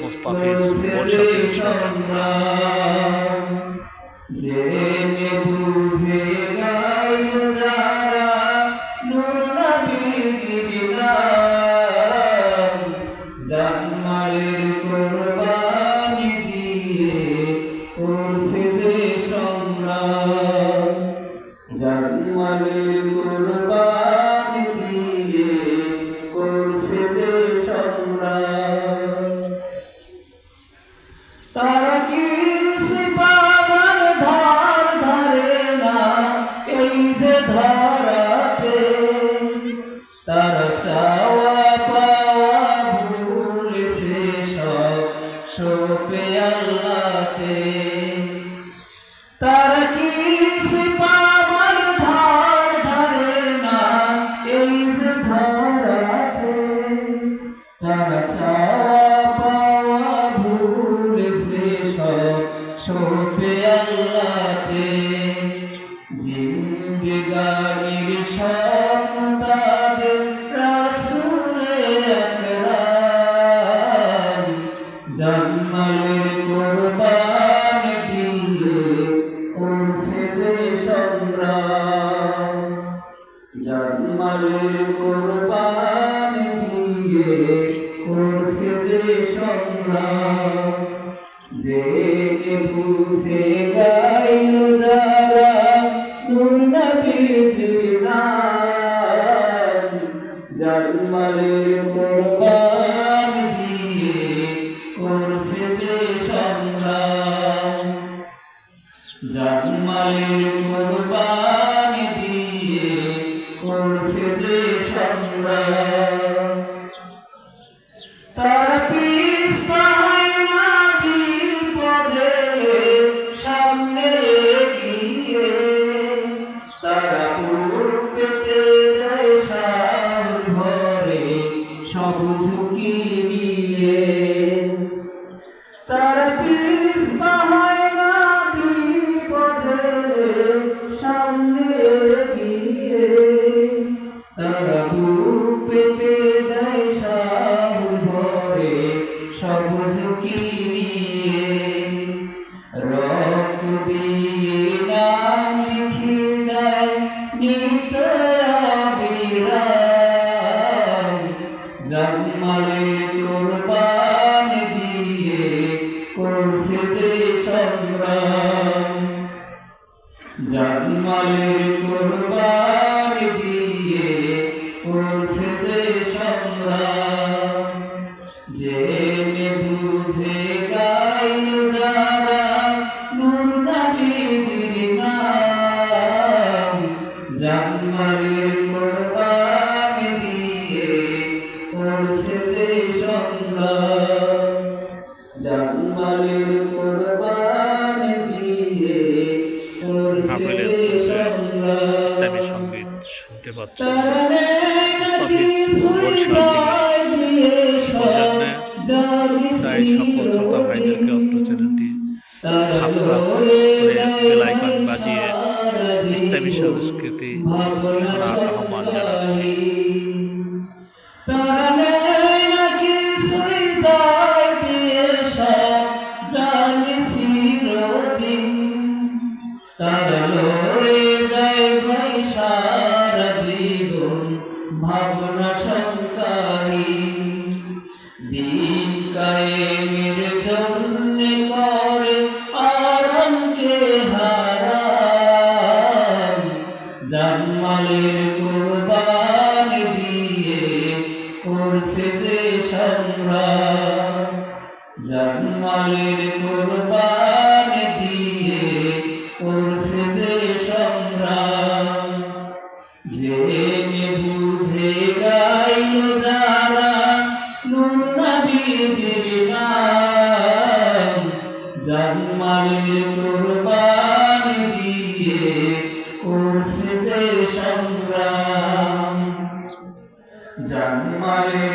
মুস্তাফিজ বর্ষাতের তারা কি পাবার ধার ধারে না এই যে ধারাতে, তারা চাওয়া পাওয়া ভুলেছে সব সপে আল্লাহতে। তারা কি পাবার ধার ধারে না এই যে ধারাতে, তারা সপে আল্লাহতে। জিন্দেগানির স্বপ্ন তাদের রাসূলে আকরাম, জান্নাতের কুরবানি দিয়ে করছে যে সংগ্রাম, জান্নাতের কুরবানি দিয়ে করছে যে সংগ্রাম। যে বুঝে গাইল যারা নূর নবীজির নাম, জান্নাতের কুরবানি দিয়ে করছে যে সংগ্রাম, জান্নাতের কুরবানি দিয়ে করছে যে সংগ্রাম। তারা পিছ পায় না সামনে গিয়ে, তারা পেতে যায় সার ভরে সব ঝুঁকি নিয়ে। তারা পিছ পায় না বিপদে সামনে গিয়ে, তারা পেতে যায় সার ভরে সব ঝুঁকি নিয়ে। রক্ত দিয়ে নাম লিখে যায় নিত্য অবিরাম, জান্নাতের কুরবানি দিয়ে করছে যে সংগ্রাম, জান্নাতের কুরবানি দিয়ে করছে যে সংগ্রাম। জেনে বুঝে গাইল যারা নূর নবীজির নাম, জান্নাতের কুরবানি দিয়ে করছে যে সংগ্রাম, জান্নাতের কুরবানি দিয়ে করছে যে সংগ্রাম। ইসলামী সঙ্গীত শুনতে পাচ্ছেন মুস্তাফিজ বর্ষার সৌজন্যে। তাই সকল শ্রোতা ভাইদেরকে অত্র চ্যানেলটি সাবস্ক্রাইব করে বেল আইকন বাজিয়ে ইসলামী সংস্কৃতি শোনার আহ্বান জানাচ্ছি। তারা লড়ে যায় ভাই সারা জীবন ভাবনা শঙ্কাহী, দিন কায়েমের জন্য করে আরামকে হারাম, জান্নাতের কুরবানি দিয়ে করছে যে সংগ্রাম, জান্নাতের কুরবানি দিয়ে করছে যে সংগ্রাম। জেনে বুঝে গাইল যারা নূর নবীজির নাম, জান্নাতের কুরবানি দিয়ে করছে যে সংগ্রাম, জান্নাতের